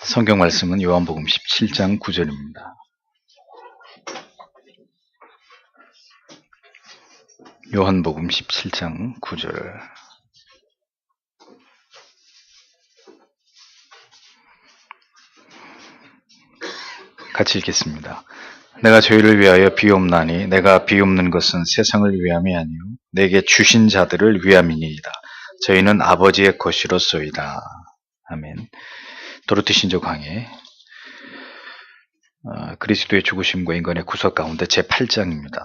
성경 말씀은 요한복음 17장 9절입니다. 요한복음 17장 9절. 같이 읽겠습니다. 내가 저희를 위하여 비옵나니 내가 비옵는 것은 세상을 위함이 아니요 내게 주신 자들을 위함이니이다. 저희는 아버지의 것이로소이다. 아멘. 도르트 신조 강의 그리스도의 죽으심과 인간의 구속 가운데 제8장입니다.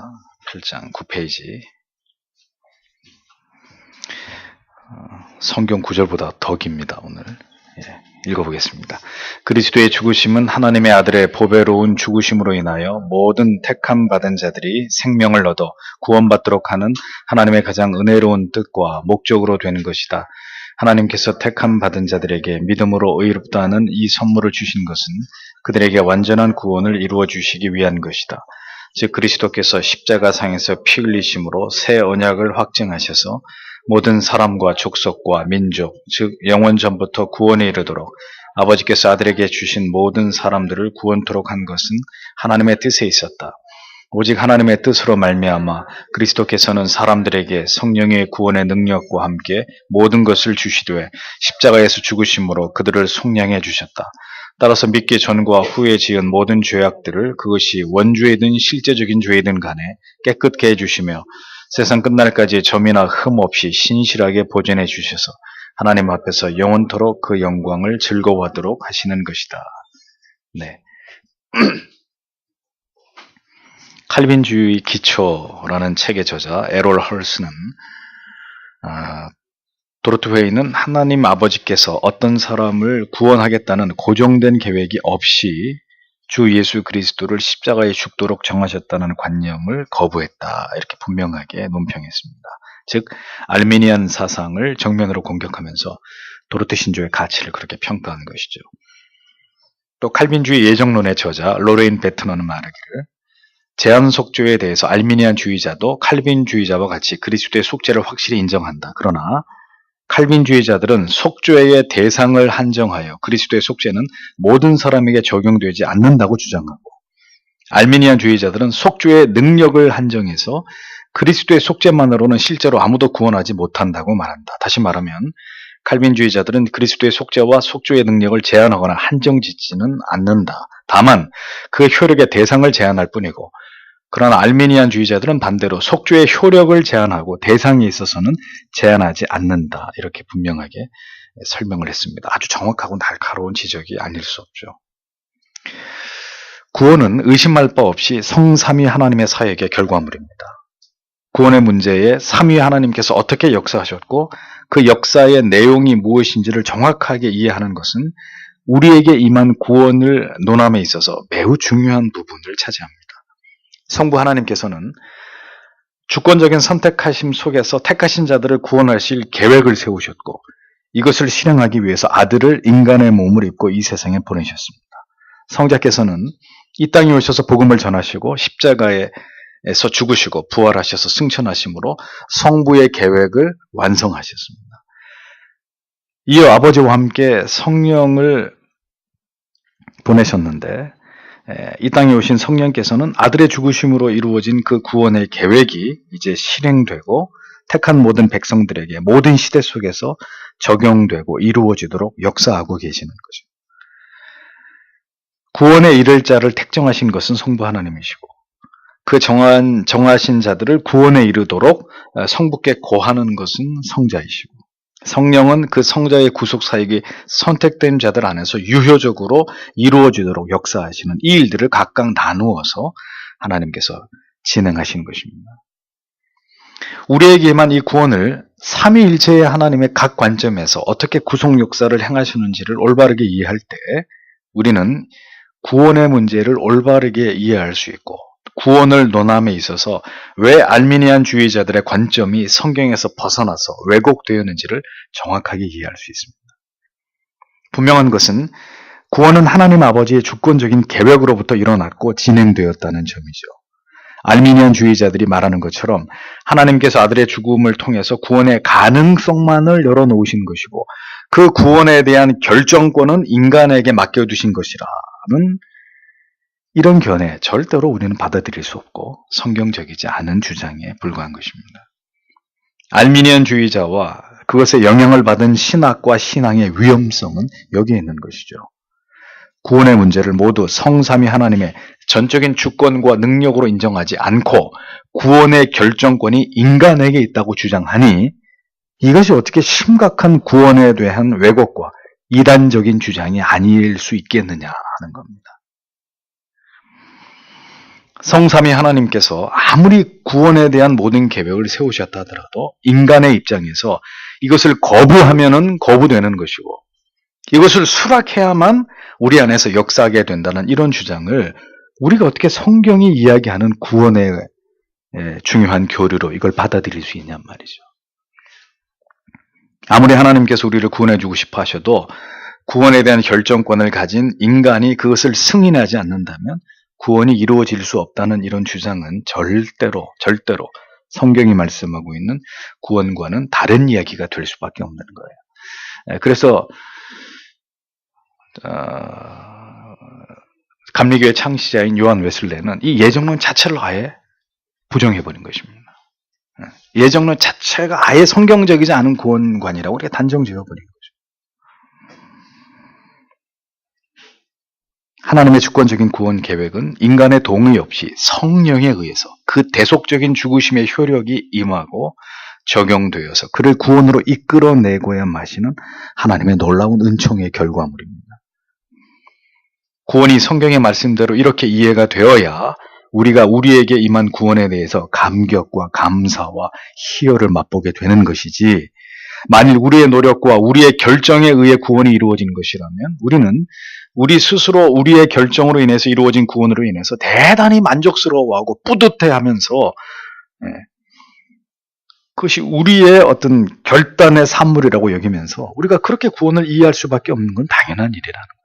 8장 9페이지. 성경 구절보다 더 깁니다. 오늘 읽어보겠습니다. 그리스도의 죽으심은 하나님의 아들의 보배로운 죽으심으로 인하여 모든 택함 받은 자들이 생명을 얻어 구원받도록 하는 하나님의 가장 은혜로운 뜻과 목적으로 되는 것이다. 하나님께서 택함 받은 자들에게 믿음으로 의롭다 하는 이 선물을 주신 것은 그들에게 완전한 구원을 이루어 주시기 위한 것이다. 즉 그리스도께서 십자가상에서 피 흘리심으로 새 언약을 확증하셔서 모든 사람과 족속과 민족, 즉 영원 전부터 구원에 이르도록 아버지께서 아들에게 주신 모든 사람들을 구원토록 한 것은 하나님의 뜻에 있었다. 오직 하나님의 뜻으로 말미암아 그리스도께서는 사람들에게 성령의 구원의 능력과 함께 모든 것을 주시되 십자가에서 죽으심으로 그들을 속량해 주셨다. 따라서 믿기 전과 후에 지은 모든 죄악들을 그것이 원죄이든 실제적인 죄이든 간에 깨끗게 해주시며 세상 끝날까지 점이나 흠 없이 신실하게 보존해 주셔서 하나님 앞에서 영원토록 그 영광을 즐거워하도록 하시는 것이다. 네. 칼빈주의 기초라는 책의 저자 에롤 헐스는 도로트 웨이는 하나님 아버지께서 어떤 사람을 구원하겠다는 고정된 계획이 없이 주 예수 그리스도를 십자가에 죽도록 정하셨다는 관념을 거부했다. 이렇게 분명하게 논평했습니다. 즉 알미니안 사상을 정면으로 공격하면서 도로트 신조의 가치를 그렇게 평가한 것이죠. 또 칼빈주의 예정론의 저자 로레인 베트너는 말하기를 제한 속죄에 대해서 알미니안주의자도 칼빈주의자와 같이 그리스도의 속죄를 확실히 인정한다. 그러나 칼빈주의자들은 속죄의 대상을 한정하여 그리스도의 속죄는 모든 사람에게 적용되지 않는다고 주장하고 알미니안주의자들은 속죄의 능력을 한정해서 그리스도의 속죄만으로는 실제로 아무도 구원하지 못한다고 말한다. 다시 말하면 칼빈주의자들은 그리스도의 속죄와 속죄의 능력을 제한하거나 한정짓지는 않는다. 다만 그 효력의 대상을 제한할 뿐이고 그러나 알미니안주의자들은 반대로 속죄의 효력을 제한하고 대상에 있어서는 제한하지 않는다. 이렇게 분명하게 설명을 했습니다. 아주 정확하고 날카로운 지적이 아닐 수 없죠. 구원은 의심할 바 없이 성삼위 하나님의 사역의 결과물입니다. 구원의 문제에 삼위 하나님께서 어떻게 역사하셨고 그 역사의 내용이 무엇인지를 정확하게 이해하는 것은 우리에게 임한 구원을 논함에 있어서 매우 중요한 부분을 차지합니다. 성부 하나님께서는 주권적인 선택하심 속에서 택하신 자들을 구원하실 계획을 세우셨고 이것을 실행하기 위해서 아들을 인간의 몸을 입고 이 세상에 보내셨습니다. 성자께서는 이 땅에 오셔서 복음을 전하시고 십자가에서 죽으시고 부활하셔서 승천하심으로 성부의 계획을 완성하셨습니다. 이어 아버지와 함께 성령을 보내셨는데 이 땅에 오신 성령께서는 아들의 죽으심으로 이루어진 그 구원의 계획이 이제 실행되고 택한 모든 백성들에게 모든 시대 속에서 적용되고 이루어지도록 역사하고 계시는 거죠. 구원에 이를 자를 택정하신 것은 성부 하나님이시고 그 정하신 자들을 구원에 이르도록 성부께 고하는 것은 성자이시고 성령은 그 성자의 구속 사역이 선택된 자들 안에서 유효적으로 이루어지도록 역사하시는 이 일들을 각각 나누어서 하나님께서 진행하시는 것입니다. 우리에게만 이 구원을 삼위일체의 하나님의 각 관점에서 어떻게 구속 역사를 행하시는지를 올바르게 이해할 때 우리는 구원의 문제를 올바르게 이해할 수 있고 구원을 논함에 있어서 왜 알미니안주의자들의 관점이 성경에서 벗어나서 왜곡되었는지를 정확하게 이해할 수 있습니다. 분명한 것은 구원은 하나님 아버지의 주권적인 계획으로부터 일어났고 진행되었다는 점이죠. 알미니안주의자들이 말하는 것처럼 하나님께서 아들의 죽음을 통해서 구원의 가능성만을 열어놓으신 것이고 그 구원에 대한 결정권은 인간에게 맡겨두신 것이라는 이런 견해 절대로 우리는 받아들일 수 없고 성경적이지 않은 주장에 불과한 것입니다. 알미니안주의자와 그것에 영향을 받은 신학과 신앙의 위험성은 여기에 있는 것이죠. 구원의 문제를 모두 성삼위 하나님의 전적인 주권과 능력으로 인정하지 않고 구원의 결정권이 인간에게 있다고 주장하니 이것이 어떻게 심각한 구원에 대한 왜곡과 이단적인 주장이 아닐 수 있겠느냐 하는 겁니다. 성삼위 하나님께서 아무리 구원에 대한 모든 계획을 세우셨다 하더라도 인간의 입장에서 이것을 거부하면은 거부되는 것이고 이것을 수락해야만 우리 안에서 역사하게 된다는 이런 주장을 우리가 어떻게 성경이 이야기하는 구원의 중요한 교류로 이걸 받아들일 수 있냔 말이죠. 아무리 하나님께서 우리를 구원해주고 싶어 하셔도 구원에 대한 결정권을 가진 인간이 그것을 승인하지 않는다면 구원이 이루어질 수 없다는 이런 주장은 절대로 성경이 말씀하고 있는 구원과는 다른 이야기가 될 수밖에 없는 거예요. 그래서 감리교의 창시자인 요한 웨슬레는 이 예정론 자체를 아예 부정해버린 것입니다. 예정론 자체가 아예 성경적이지 않은 구원관이라고 우리가 단정 지어버린 거죠. 하나님의 주권적인 구원 계획은 인간의 동의 없이 성령에 의해서 그 대속적인 죽으심의 효력이 임하고 적용되어서 그를 구원으로 이끌어내고야 마시는 하나님의 놀라운 은총의 결과물입니다. 구원이 성경의 말씀대로 이렇게 이해가 되어야 우리가 우리에게 임한 구원에 대해서 감격과 감사와 희열을 맛보게 되는 것이지, 만일 우리의 노력과 우리의 결정에 의해 구원이 이루어진 것이라면 우리는 우리 스스로 우리의 결정으로 인해서 이루어진 구원으로 인해서 대단히 만족스러워하고 뿌듯해하면서 그것이 우리의 어떤 결단의 산물이라고 여기면서 우리가 그렇게 구원을 이해할 수밖에 없는 건 당연한 일이라는 거예요.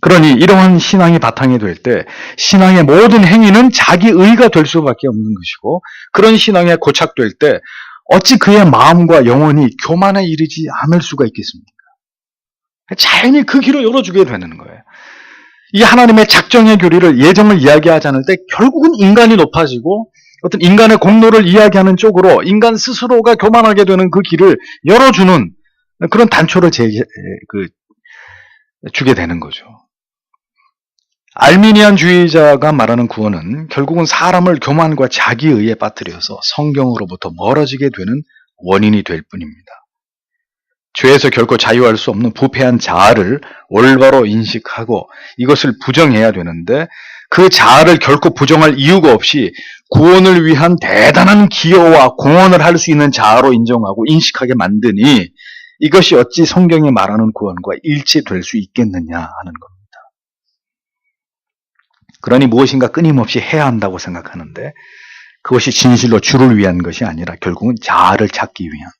그러니 이러한 신앙이 바탕이 될 때 신앙의 모든 행위는 자기 의가 될 수밖에 없는 것이고, 그런 신앙에 고착될 때 어찌 그의 마음과 영혼이 교만에 이르지 않을 수가 있겠습니까? 자연히 그 길을 열어주게 되는 거예요. 이 하나님의 작정의 교리를, 예정을 이야기하지 않을 때 결국은 인간이 높아지고 어떤 인간의 공로를 이야기하는 쪽으로 인간 스스로가 교만하게 되는 그 길을 열어주는 그런 단초를 주게 되는 거죠. 알미니안주의자가 말하는 구원은 결국은 사람을 교만과 자기의에 빠뜨려서 성경으로부터 멀어지게 되는 원인이 될 뿐입니다. 죄에서 결코 자유할 수 없는 부패한 자아를 올바로 인식하고 이것을 부정해야 되는데, 그 자아를 결코 부정할 이유가 없이 구원을 위한 대단한 기여와 공헌을 할 수 있는 자아로 인정하고 인식하게 만드니 이것이 어찌 성경이 말하는 구원과 일치될 수 있겠느냐 하는 겁니다. 그러니 무엇인가 끊임없이 해야 한다고 생각하는데 그것이 진실로 주를 위한 것이 아니라 결국은 자아를 찾기 위한,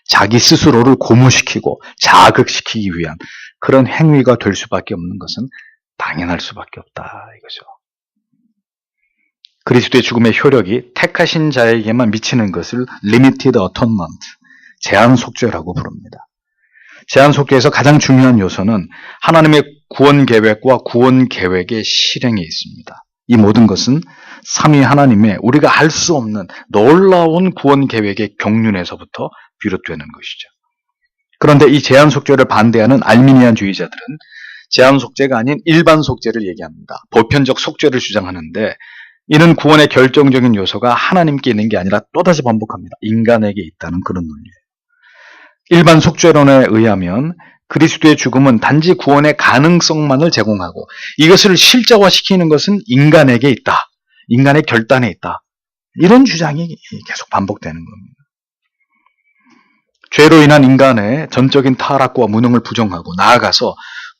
자기 스스로를 고무시키고 자극시키기 위한 그런 행위가 될 수밖에 없는 것은 당연할 수밖에 없다 이거죠. 그리스도의 죽음의 효력이 택하신 자에게만 미치는 것을 limited atonement, 제한 속죄라고 부릅니다. 제한 속죄에서 가장 중요한 요소는 하나님의 구원 계획과 구원 계획의 실행에 있습니다. 이 모든 것은 삼위 하나님의 우리가 할 수 없는 놀라운 구원 계획의 경륜에서부터 비롯되는 것이죠. 그런데 이 제한 속죄를 반대하는 알미니안주의자들은 제한 속죄가 아닌 일반 속죄를 얘기합니다. 보편적 속죄를 주장하는데 이는 구원의 결정적인 요소가 하나님께 있는 게 아니라 또다시 반복합니다. 인간에게 있다는 그런 논리예요. 일반 속죄론에 의하면 그리스도의 죽음은 단지 구원의 가능성만을 제공하고 이것을 실제화시키는 것은 인간에게 있다. 인간의 결단에 있다. 이런 주장이 계속 반복되는 겁니다. 죄로 인한 인간의 전적인 타락과 무능을 부정하고 나아가서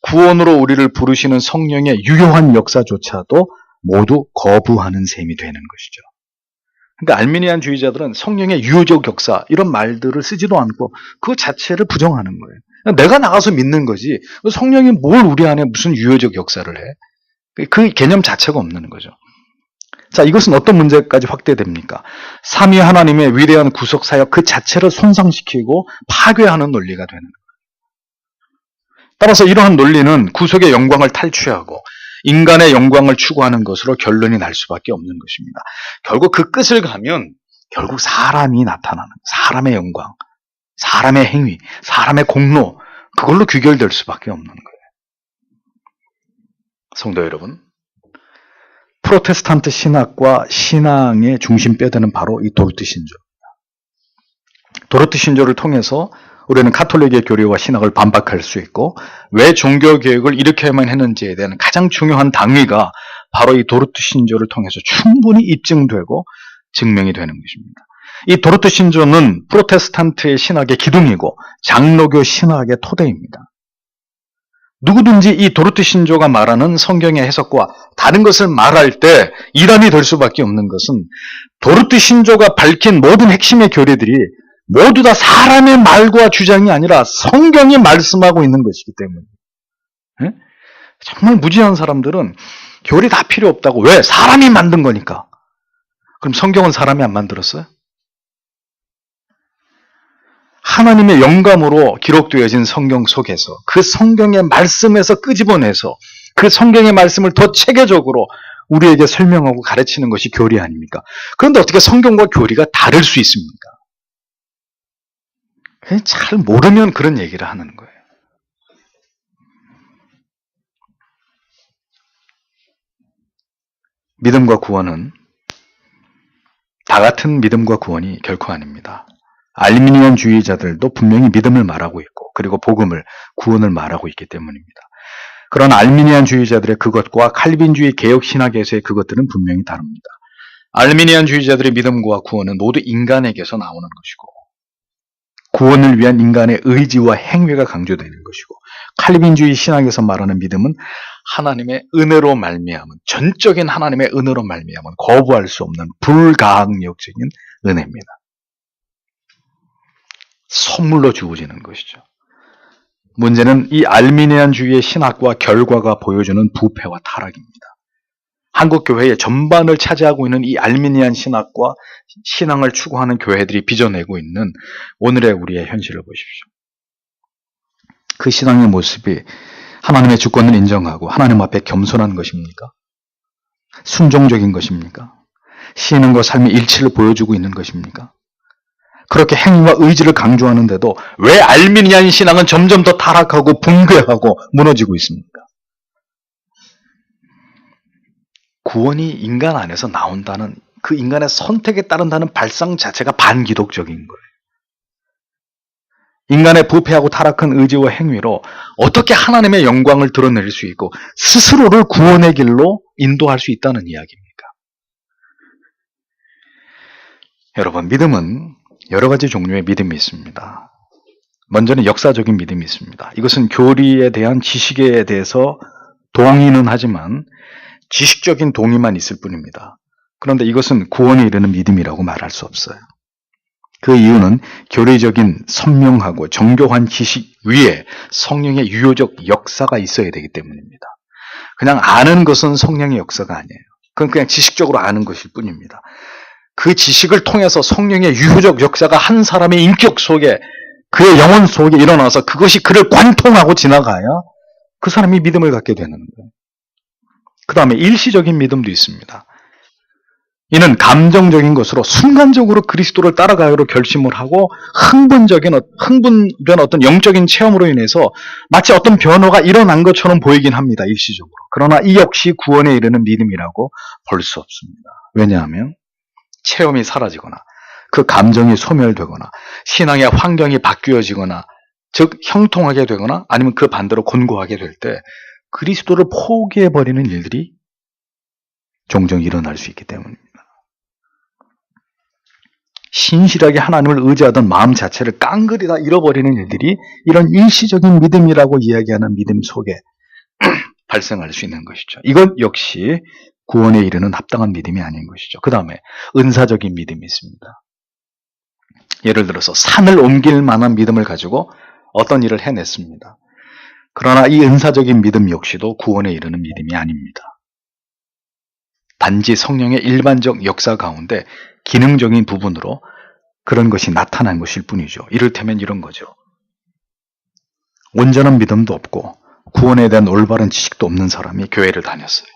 구원으로 우리를 부르시는 성령의 유효한 역사조차도 모두 거부하는 셈이 되는 것이죠. 그러니까 알미니안주의자들은 성령의 유효적 역사 이런 말들을 쓰지도 않고 그 자체를 부정하는 거예요. 내가 나가서 믿는 거지 성령이 뭘 우리 안에 무슨 유효적 역사를 해? 그 개념 자체가 없는 거죠. 자, 이것은 어떤 문제까지 확대됩니까? 삼위 하나님의 위대한 구속 사역 그 자체를 손상시키고 파괴하는 논리가 되는 거예요. 따라서 이러한 논리는 구속의 영광을 탈취하고 인간의 영광을 추구하는 것으로 결론이 날 수밖에 없는 것입니다. 결국 그 끝을 가면 결국 사람이 나타나는, 사람의 영광, 사람의 행위, 사람의 공로, 그걸로 귀결될 수밖에 없는 거예요. 성도 여러분, 프로테스탄트 신학과 신앙의 중심뼈대는 바로 이 도르트 신조입니다. 도르트 신조를 통해서 우리는 가톨릭의 교리와 신학을 반박할 수 있고 왜 종교개혁을 이렇게만 했는지에 대한 가장 중요한 당위가 바로 이 도르트 신조를 통해서 충분히 입증되고 증명이 되는 것입니다. 이 도르트 신조는 프로테스탄트의 신학의 기둥이고 장로교 신학의 토대입니다. 누구든지 이 도르트 신조가 말하는 성경의 해석과 다른 것을 말할 때 이단이 될 수밖에 없는 것은 도르트 신조가 밝힌 모든 핵심의 교리들이 모두 다 사람의 말과 주장이 아니라 성경이 말씀하고 있는 것이기 때문에. 예? 정말 무지한 사람들은 교리 다 필요 없다고. 왜? 사람이 만든 거니까. 그럼 성경은 사람이 안 만들었어요? 하나님의 영감으로 기록되어진 성경 속에서 그 성경의 말씀에서 끄집어내서 그 성경의 말씀을 더 체계적으로 우리에게 설명하고 가르치는 것이 교리 아닙니까? 그런데 어떻게 성경과 교리가 다를 수 있습니까? 잘 모르면 그런 얘기를 하는 거예요. 믿음과 구원은 다 같은 믿음과 구원이 결코 아닙니다. 알미니안주의자들도 분명히 믿음을 말하고 있고 그리고 복음을, 구원을 말하고 있기 때문입니다. 그러나 알미니안주의자들의 그것과 칼빈주의 개혁신학에서의 그것들은 분명히 다릅니다. 알미니안주의자들의 믿음과 구원은 모두 인간에게서 나오는 것이고 구원을 위한 인간의 의지와 행위가 강조되는 것이고 칼빈주의 신학에서 말하는 믿음은 하나님의 은혜로 말미암은, 전적인 하나님의 은혜로 말미암은 거부할 수 없는 불가항력적인 은혜입니다. 선물로 주어지는 것이죠. 문제는 이 알미니안주의의 신학과 결과가 보여주는 부패와 타락입니다. 한국 교회의 전반을 차지하고 있는 이 알미니안 신학과 신앙을 추구하는 교회들이 빚어내고 있는 오늘의 우리의 현실을 보십시오. 그 신앙의 모습이 하나님의 주권을 인정하고 하나님 앞에 겸손한 것입니까? 순종적인 것입니까? 신앙과 삶의 일치를 보여주고 있는 것입니까? 그렇게 행위와 의지를 강조하는데도 왜 알미니안 신앙은 점점 더 타락하고 붕괴하고 무너지고 있습니까? 구원이 인간 안에서 나온다는, 그 인간의 선택에 따른다는 발상 자체가 반기독적인 거예요. 인간의 부패하고 타락한 의지와 행위로 어떻게 하나님의 영광을 드러낼 수 있고 스스로를 구원의 길로 인도할 수 있다는 이야기입니까? 여러분, 믿음은 여러 가지 종류의 믿음이 있습니다. 먼저는 역사적인 믿음이 있습니다. 이것은 교리에 대한 지식에 대해서 동의는 하지만 지식적인 동의만 있을 뿐입니다. 그런데 이것은 구원에 이르는 믿음이라고 말할 수 없어요. 그 이유는 교리적인 선명하고 정교한 지식 위에 성령의 유효적 역사가 있어야 되기 때문입니다. 그냥 아는 것은 성령의 역사가 아니에요. 그건 그냥 지식적으로 아는 것일 뿐입니다. 그 지식을 통해서 성령의 유효적 역사가 한 사람의 인격 속에, 그의 영혼 속에 일어나서 그것이 그를 관통하고 지나가야 그 사람이 믿음을 갖게 되는 거예요. 그 다음에 일시적인 믿음도 있습니다. 이는 감정적인 것으로 순간적으로 그리스도를 따라가기로 결심을 하고 흥분된 어떤 영적인 체험으로 인해서 마치 어떤 변화가 일어난 것처럼 보이긴 합니다. 일시적으로. 그러나 이 역시 구원에 이르는 믿음이라고 볼 수 없습니다. 왜냐하면 체험이 사라지거나 그 감정이 소멸되거나 신앙의 환경이 바뀌어지거나 즉 형통하게 되거나 아니면 그 반대로 곤고하게 될 때 그리스도를 포기해버리는 일들이 종종 일어날 수 있기 때문입니다. 신실하게 하나님을 의지하던 마음 자체를 깡그리 다 잃어버리는 일들이 이런 일시적인 믿음이라고 이야기하는 믿음 속에 발생할 수 있는 것이죠. 이것 역시 구원에 이르는 합당한 믿음이 아닌 것이죠. 그 다음에 은사적인 믿음이 있습니다. 예를 들어서 산을 옮길 만한 믿음을 가지고 어떤 일을 해냈습니다. 그러나 이 은사적인 믿음 역시도 구원에 이르는 믿음이 아닙니다. 단지 성령의 일반적 역사 가운데 기능적인 부분으로 그런 것이 나타난 것일 뿐이죠. 이를테면 이런 거죠. 온전한 믿음도 없고 구원에 대한 올바른 지식도 없는 사람이 교회를 다녔어요.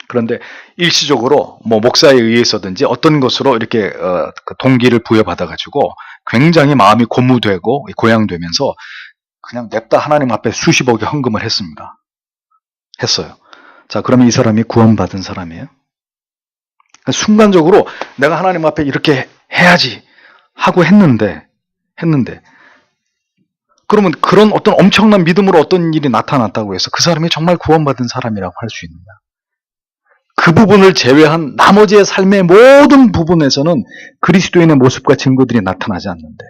그런데 일시적으로 목사에 의해서든지 어떤 것으로 이렇게 그 동기를 부여받아가지고 굉장히 마음이 고무되고 고양되면서 그냥 냅다 하나님 앞에 수십억의 헌금을 했어요. 자, 그러면 이 사람이 구원받은 사람이에요? 순간적으로 내가 하나님 앞에 이렇게 해야지 하고 했는데 그러면 그런 어떤 엄청난 믿음으로 어떤 일이 나타났다고 해서 그 사람이 정말 구원받은 사람이라고 할 수 있느냐? 그 부분을 제외한 나머지의 삶의 모든 부분에서는 그리스도인의 모습과 증거들이 나타나지 않는데,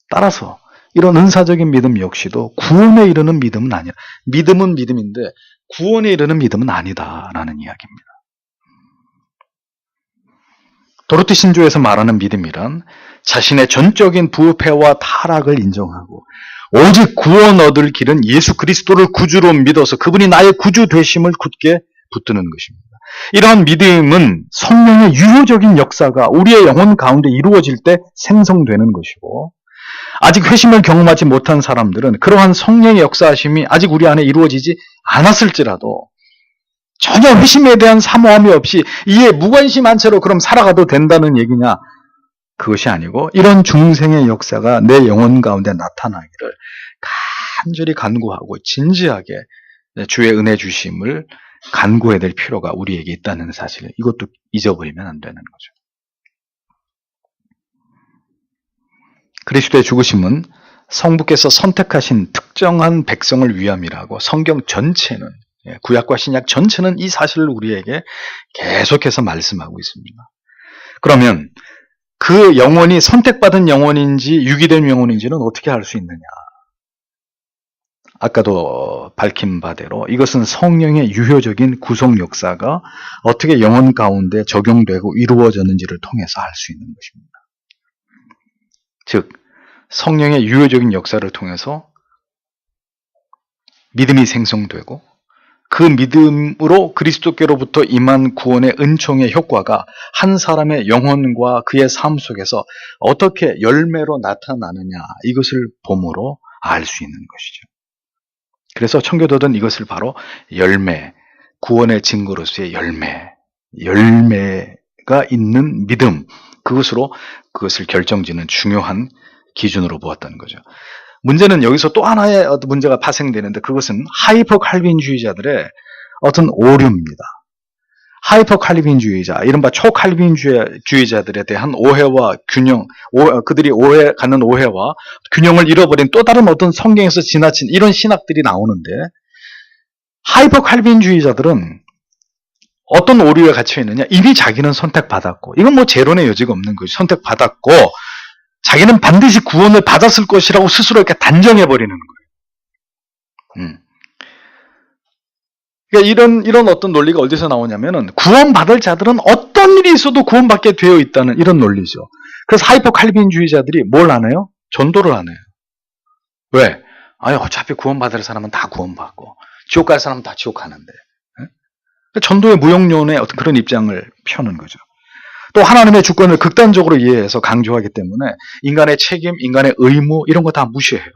따라서 이런 은사적인 믿음 역시도 구원에 이르는 믿음은 아니야. 믿음은 믿음인데 구원에 이르는 믿음은 아니다라는 이야기입니다. 도로티 신조에서 말하는 믿음이란 자신의 전적인 부패와 타락을 인정하고 오직 구원 얻을 길은 예수 그리스도를 구주로 믿어서 그분이 나의 구주 되심을 굳게 붙드는 것입니다. 이러한 믿음은 성령의 유효적인 역사가 우리의 영혼 가운데 이루어질 때 생성되는 것이고, 아직 회심을 경험하지 못한 사람들은 그러한 성령의 역사하심이 아직 우리 안에 이루어지지 않았을지라도 전혀 회심에 대한 사모함이 없이 이에 무관심한 채로 그럼 살아가도 된다는 얘기냐? 그것이 아니고 이런 중생의 역사가 내 영혼 가운데 나타나기를 간절히 간구하고 진지하게 주의 은혜 주심을 간구해야 될 필요가 우리에게 있다는 사실, 이것도 잊어버리면 안 되는 거죠. 그리스도의 죽으심은 성부께서 선택하신 특정한 백성을 위함이라고 성경 전체는, 구약과 신약 전체는 이 사실을 우리에게 계속해서 말씀하고 있습니다. 그러면 그 영혼이 선택받은 영혼인지 유기된 영혼인지는 어떻게 알 수 있느냐? 아까도 밝힌 바대로 이것은 성령의 유효적인 구속 역사가 어떻게 영혼 가운데 적용되고 이루어졌는지를 통해서 알 수 있는 것입니다. 즉, 성령의 유효적인 역사를 통해서 믿음이 생성되고 그 믿음으로 그리스도께로부터 임한 구원의 은총의 효과가 한 사람의 영혼과 그의 삶 속에서 어떻게 열매로 나타나느냐, 이것을 봄으로 알 수 있는 것이죠. 그래서 청교도들은 이것을 바로 열매, 구원의 증거로서의 열매가 있는 믿음, 그것을 결정짓는 중요한 기준으로 보았다는 거죠. 문제는 여기서 또 하나의 문제가 파생되는데, 그것은 하이퍼 칼빈주의자들의 어떤 오류입니다. 하이퍼 칼빈주의자, 이른바 초칼빈주의자들에 대한 오해와 균형, 그들이 갖는 오해와 균형을 잃어버린 또 다른 어떤 성경에서 지나친 이런 신학들이 나오는데, 하이퍼 칼빈주의자들은 어떤 오류에 갇혀 있느냐? 이미 자기는 선택받았고, 이건 재론의 여지가 없는 거죠. 선택받았고 자기는 반드시 구원을 받았을 것이라고 스스로 이렇게 단정해버리는 거예요. 그러니까 이런 어떤 논리가 어디서 나오냐면은, 구원받을 자들은 어떤 일이 있어도 구원받게 되어 있다는 이런 논리죠. 그래서 하이퍼 칼빈주의자들이 뭘 안 해요? 전도를 안 해요. 왜? 어차피 구원받을 사람은 다 구원받고 지옥 갈 사람은 다 지옥 가는데. 전도의 무용론의 어떤 그런 입장을 펴는 거죠. 또 하나님의 주권을 극단적으로 이해해서 강조하기 때문에 인간의 책임, 인간의 의무 이런 거 다 무시해요.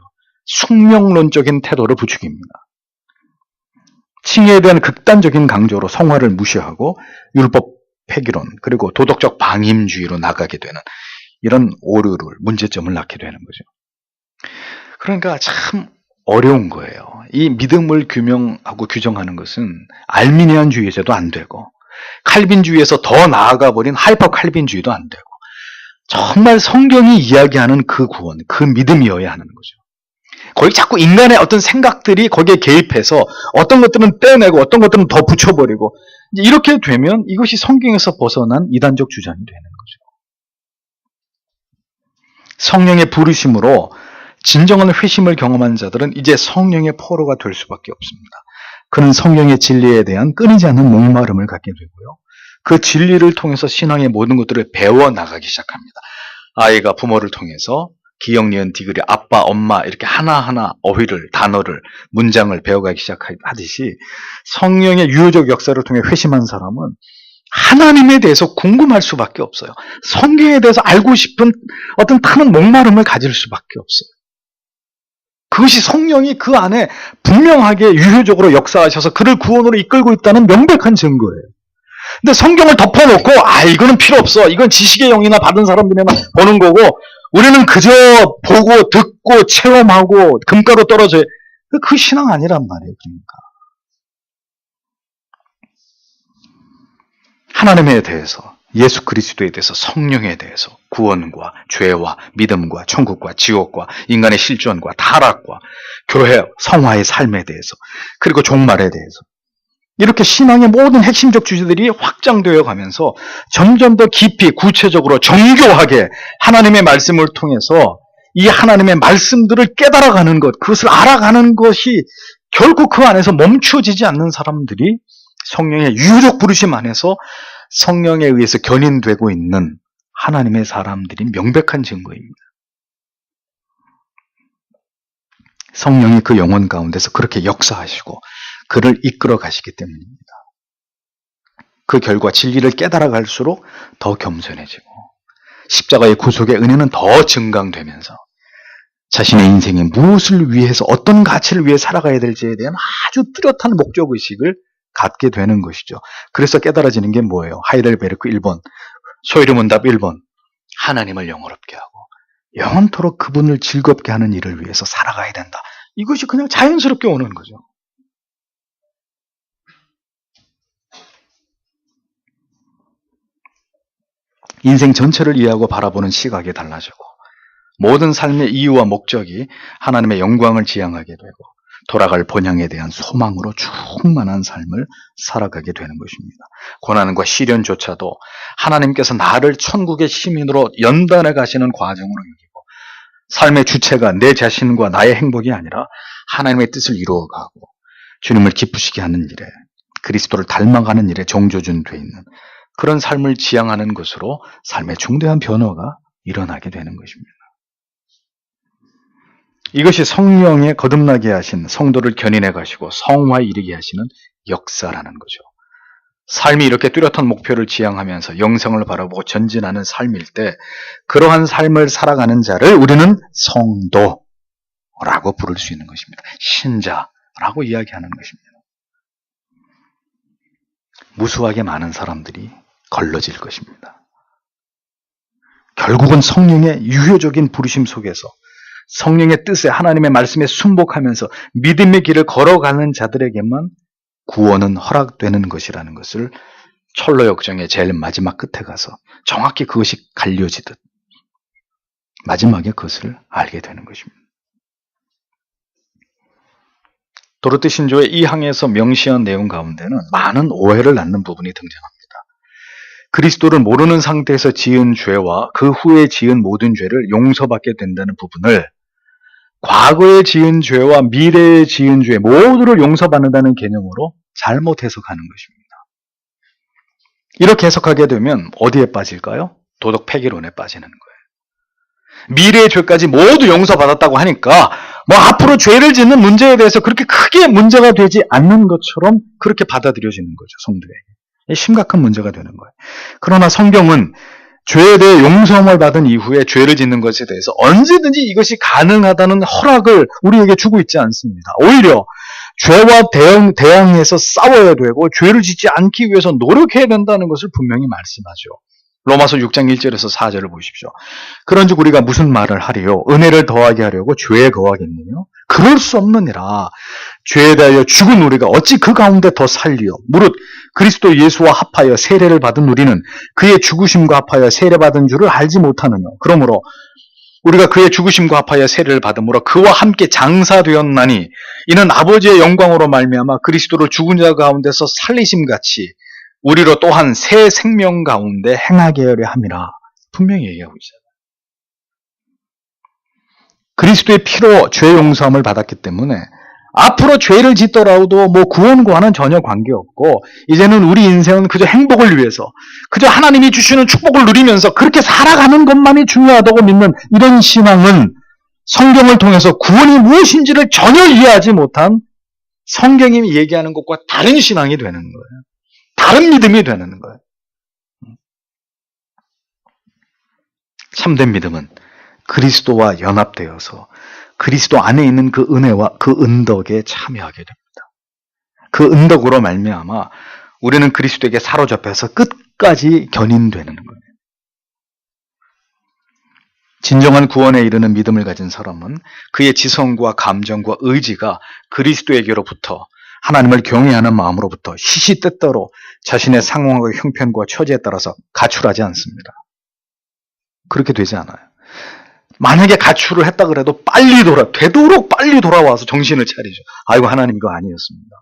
숙명론적인 태도를 부추깁니다. 칭의에 대한 극단적인 강조로 성화를 무시하고 율법 폐기론, 그리고 도덕적 방임주의로 나가게 되는 이런 문제점을 낳게 되는 거죠. 그러니까 참 어려운 거예요. 이 믿음을 규명하고 규정하는 것은 알미니안주의에서도 안 되고, 칼빈주의에서 더 나아가 버린 하이퍼 칼빈주의도 안 되고, 정말 성경이 이야기하는 그 구원, 그 믿음이어야 하는 거죠. 거기 자꾸 인간의 어떤 생각들이 거기에 개입해서 어떤 것들은 떼내고 어떤 것들은 더 붙여버리고, 이렇게 되면 이것이 성경에서 벗어난 이단적 주장이 되는 거죠. 성령의 부르심으로 진정한 회심을 경험한 자들은 이제 성령의 포로가 될 수밖에 없습니다. 그는 성령의 진리에 대한 끊이지 않는 목마름을 갖게 되고요. 그 진리를 통해서 신앙의 모든 것들을 배워나가기 시작합니다. 아이가 부모를 통해서 기역, 니은, 디귿이 아빠, 엄마 이렇게 하나하나 어휘를, 단어를, 문장을 배워가기 시작하듯이 성령의 유효적 역사를 통해 회심한 사람은 하나님에 대해서 궁금할 수밖에 없어요. 성경에 대해서 알고 싶은 어떤 타는 목마름을 가질 수밖에 없어요. 그것이 성령이 그 안에 분명하게 유효적으로 역사하셔서 그를 구원으로 이끌고 있다는 명백한 증거예요. 근데 성경을 덮어놓고 이거는 필요 없어. 이건 지식의 영이나 받은 사람들이나 보는 거고 우리는 그저 보고 듣고 체험하고 금가루 떨어져요. 그 신앙 아니란 말이에요. 그러니까 하나님에 대해서, 예수 그리스도에 대해서, 성령에 대해서, 구원과 죄와 믿음과 천국과 지옥과 인간의 실존과 타락과 교회 성화의 삶에 대해서, 그리고 종말에 대해서, 이렇게 신앙의 모든 핵심적 주제들이 확장되어 가면서 점점 더 깊이 구체적으로 정교하게 하나님의 말씀을 통해서 이 하나님의 말씀들을 깨달아가는 것, 그것을 알아가는 것이 결코 그 안에서 멈추어지지 않는 사람들이 성령의 유효적 부르심 안에서 성령에 의해서 견인되고 있는 하나님의 사람들이 명백한 증거입니다. 성령이 그 영혼 가운데서 그렇게 역사하시고 그를 이끌어 가시기 때문입니다. 그 결과 진리를 깨달아 갈수록 더 겸손해지고 십자가의 구속의 은혜는 더 증강되면서 자신의 인생에 무엇을 위해서 어떤 가치를 위해 살아가야 될지에 대한 아주 뚜렷한 목적의식을 갖게 되는 것이죠. 그래서 깨달아지는 게 뭐예요? 하이델베르크 1번, 소이르문답 1번, 하나님을 영원롭게 하고 영원토록 그분을 즐겁게 하는 일을 위해서 살아가야 된다. 이것이 그냥 자연스럽게 오는 거죠. 인생 전체를 이해하고 바라보는 시각이 달라지고 모든 삶의 이유와 목적이 하나님의 영광을 지향하게 되고 돌아갈 본향에 대한 소망으로 충만한 삶을 살아가게 되는 것입니다. 고난과 시련조차도 하나님께서 나를 천국의 시민으로 연단해 가시는 과정으로 여기고 삶의 주체가 내 자신과 나의 행복이 아니라 하나님의 뜻을 이루어가고 주님을 기쁘시게 하는 일에, 그리스도를 닮아가는 일에 정조준되어 있는 그런 삶을 지향하는 것으로 삶의 중대한 변화가 일어나게 되는 것입니다. 이것이 성령에 거듭나게 하신 성도를 견인해 가시고 성화에 이르게 하시는 역사라는 거죠. 삶이 이렇게 뚜렷한 목표를 지향하면서 영생을 바라보고 전진하는 삶일 때 그러한 삶을 살아가는 자를 우리는 성도라고 부를 수 있는 것입니다. 신자라고 이야기하는 것입니다. 무수하게 많은 사람들이 걸러질 것입니다. 결국은 성령의 유효적인 부르심 속에서 성령의 뜻에 하나님의 말씀에 순복하면서 믿음의 길을 걸어가는 자들에게만 구원은 허락되는 것이라는 것을 철로 역정의 제일 마지막 끝에 가서 정확히 그것이 갈려지듯 마지막에 그것을 알게 되는 것입니다. 도르트 신조의 이 항에서 명시한 내용 가운데는 많은 오해를 낳는 부분이 등장합니다. 그리스도를 모르는 상태에서 지은 죄와 그 후에 지은 모든 죄를 용서받게 된다는 부분을 과거에 지은 죄와 미래에 지은 죄 모두를 용서받는다는 개념으로 잘못 해석하는 것입니다. 이렇게 해석하게 되면 어디에 빠질까요? 도덕 폐기론에 빠지는 거예요. 미래의 죄까지 모두 용서받았다고 하니까 앞으로 죄를 짓는 문제에 대해서 그렇게 크게 문제가 되지 않는 것처럼 그렇게 받아들여지는 거죠. 성도에게. 심각한 문제가 되는 거예요. 그러나 성경은 죄에 대해 용서함을 받은 이후에 죄를 짓는 것에 대해서 언제든지 이것이 가능하다는 허락을 우리에게 주고 있지 않습니다. 오히려 죄와 대항해서 싸워야 되고 죄를 짓지 않기 위해서 노력해야 된다는 것을 분명히 말씀하죠. 로마서 6장 1절에서 4절을 보십시오. 그런즉 우리가 무슨 말을 하리요? 은혜를 더하게 하려고 죄에 거하겠느냐? 그럴 수 없느니라. 죄에 대하여 죽은 우리가 어찌 그 가운데 더 살리요? 무릇 그리스도 예수와 합하여 세례를 받은 우리는 그의 죽으심과 합하여 세례받은 줄을 알지 못하느냐? 그러므로 우리가 그의 죽으심과 합하여 세례를 받음으로 그와 함께 장사되었나니 이는 아버지의 영광으로 말미암아 그리스도를 죽은 자 가운데서 살리심같이 우리로 또한 새 생명 가운데 행하게 하려 함이라. 분명히 얘기하고 있어요. 그리스도의 피로 죄 용서함을 받았기 때문에 앞으로 죄를 짓더라도 구원과는 전혀 관계없고 이제는 우리 인생은 그저 행복을 위해서 그저 하나님이 주시는 축복을 누리면서 그렇게 살아가는 것만이 중요하다고 믿는 이런 신앙은 성경을 통해서 구원이 무엇인지를 전혀 이해하지 못한 성경이 얘기하는 것과 다른 신앙이 되는 거예요. 다른 믿음이 되는 거예요. 참된 믿음은 그리스도와 연합되어서 그리스도 안에 있는 그 은혜와 그 은덕에 참여하게 됩니다. 그 은덕으로 말미암아 우리는 그리스도에게 사로잡혀서 끝까지 견인되는 거예요. 진정한 구원에 이르는 믿음을 가진 사람은 그의 지성과 감정과 의지가 그리스도에게로부터 하나님을 경외하는 마음으로부터 시시때때로 자신의 상황과 형편과 처지에 따라서 가출하지 않습니다. 그렇게 되지 않아요. 만약에 가출을 했다 그래도 되도록 빨리 돌아와서 정신을 차리죠. 아이고, 하나님 이거 아니었습니다.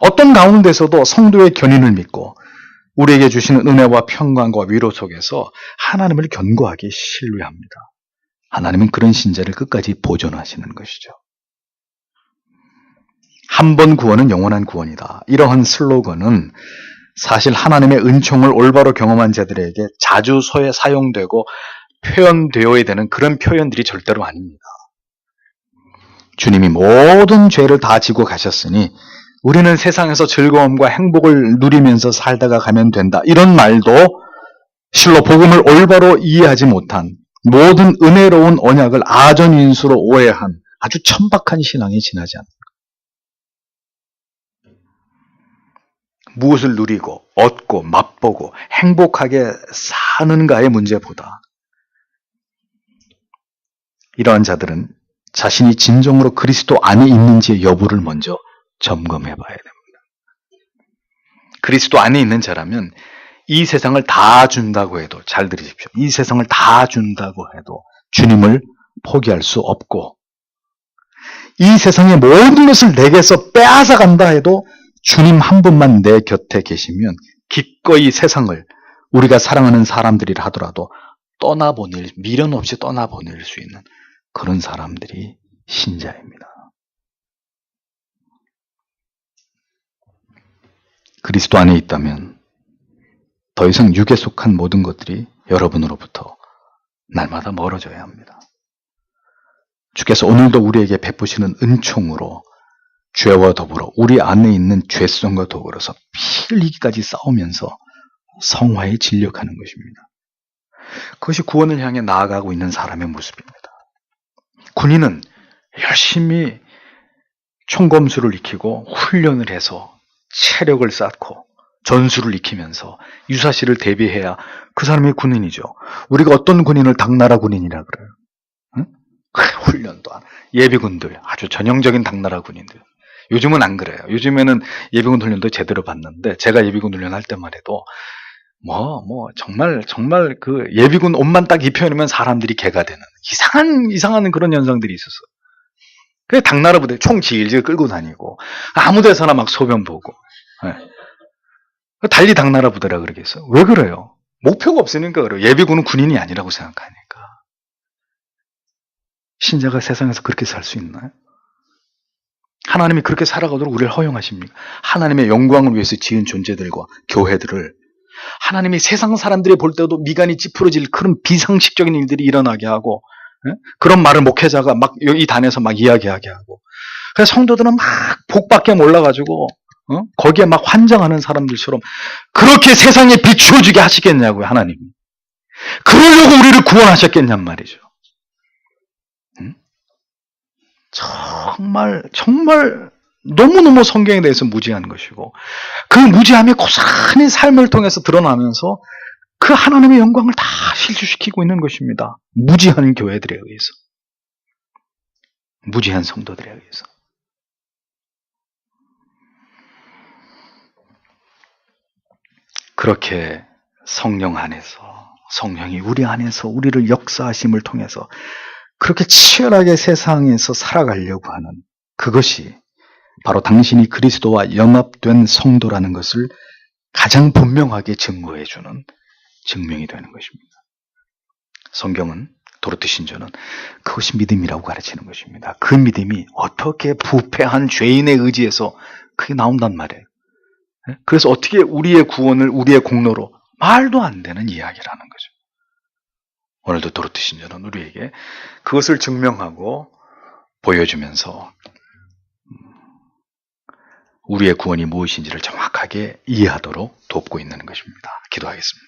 어떤 가운데서도 성도의 견인을 믿고 우리에게 주시는 은혜와 평강과 위로 속에서 하나님을 견고하게 신뢰합니다. 하나님은 그런 신자를 끝까지 보존하시는 것이죠. 한 번 구원은 영원한 구원이다. 이러한 슬로건은 사실 하나님의 은총을 올바로 경험한 자들에게 자주 사용되고 표현되어야 되는 그런 표현들이 절대로 아닙니다. 주님이 모든 죄를 다 지고 가셨으니 우리는 세상에서 즐거움과 행복을 누리면서 살다가 가면 된다. 이런 말도 실로 복음을 올바로 이해하지 못한 모든 은혜로운 언약을 아전인수로 오해한 아주 천박한 신앙에 지나지 않는다. 무엇을 누리고 얻고 맛보고 행복하게 사는가의 문제보다 이러한 자들은 자신이 진정으로 그리스도 안에 있는지의 여부를 먼저 점검해 봐야 됩니다. 그리스도 안에 있는 자라면 이 세상을 다 준다고 해도, 잘 들으십시오. 이 세상을 다 준다고 해도 주님을 포기할 수 없고, 이 세상의 모든 것을 내게서 빼앗아 간다 해도 주님 한 분만 내 곁에 계시면 기꺼이 세상을 우리가 사랑하는 사람들이라 하더라도 미련 없이 떠나보낼 수 있는 그런 사람들이 신자입니다. 그리스도 안에 있다면 더 이상 육에 속한 모든 것들이 여러분으로부터 날마다 멀어져야 합니다. 주께서 오늘도 우리에게 베푸시는 은총으로 죄와 더불어 우리 안에 있는 죄성과 더불어서 피 흘리기까지 싸우면서 성화에 진력하는 것입니다. 그것이 구원을 향해 나아가고 있는 사람의 모습입니다. 군인은 열심히 총검수를 익히고 훈련을 해서 체력을 쌓고 전술을 익히면서 유사시를 대비해야 그 사람이 군인이죠. 우리가 어떤 군인을 당나라 군인이라 그래요. 응? 훈련도 안. 예비군들, 아주 전형적인 당나라 군인들. 요즘은 안 그래요. 요즘에는 예비군 훈련도 제대로 받는데, 제가 예비군 훈련할 때만 해도 정말 그 예비군 옷만 딱 입혀놓으면 사람들이 개가 되는 이상한 그런 현상들이 있었어. 그 당나라 부대 총 질질 끌고 다니고 아무 데서나 막 소변 보고, 네. 달리 당나라 부대라 그러겠어. 왜 그래요? 목표가 없으니까 그래요. 예비군은 군인이 아니라고 생각하니까. 신자가 세상에서 그렇게 살 수 있나요? 하나님이 그렇게 살아가도록 우리를 허용하십니까? 하나님의 영광을 위해서 지은 존재들과 교회들을 하나님이 세상 사람들이 볼 때도 미간이 찌푸러질 그런 비상식적인 일들이 일어나게 하고, 그런 말을 목회자가 막 이 단에서 막 이야기하게 하고, 그래서 성도들은 막 복밖에 몰라가지고 거기에 막 환장하는 사람들처럼 그렇게 세상에 비추어주게 하시겠냐고요, 하나님. 그러려고 우리를 구원하셨겠냔 말이죠. 정말 너무너무 성경에 대해서 무지한 것이고, 그 무지함이 고스란히 삶을 통해서 드러나면서 그 하나님의 영광을 다 실추시키고 있는 것입니다. 무지한 교회들에 의해서, 무지한 성도들에 의해서. 그렇게 성령 안에서, 성령이 우리 안에서 우리를 역사하심을 통해서 그렇게 치열하게 세상에서 살아가려고 하는 그것이 바로 당신이 그리스도와 연합된 성도라는 것을 가장 분명하게 증거해주는 증명이 되는 것입니다. 성경은, 도르트 신조는 그것이 믿음이라고 가르치는 것입니다. 그 믿음이 어떻게 부패한 죄인의 의지에서 그게 나온단 말이에요. 그래서 어떻게 우리의 구원을 우리의 공로로, 말도 안 되는 이야기라는 거죠. 오늘도 도르트 신조는 우리에게 그것을 증명하고 보여주면서 우리의 구원이 무엇인지를 정확하게 이해하도록 돕고 있는 것입니다. 기도하겠습니다.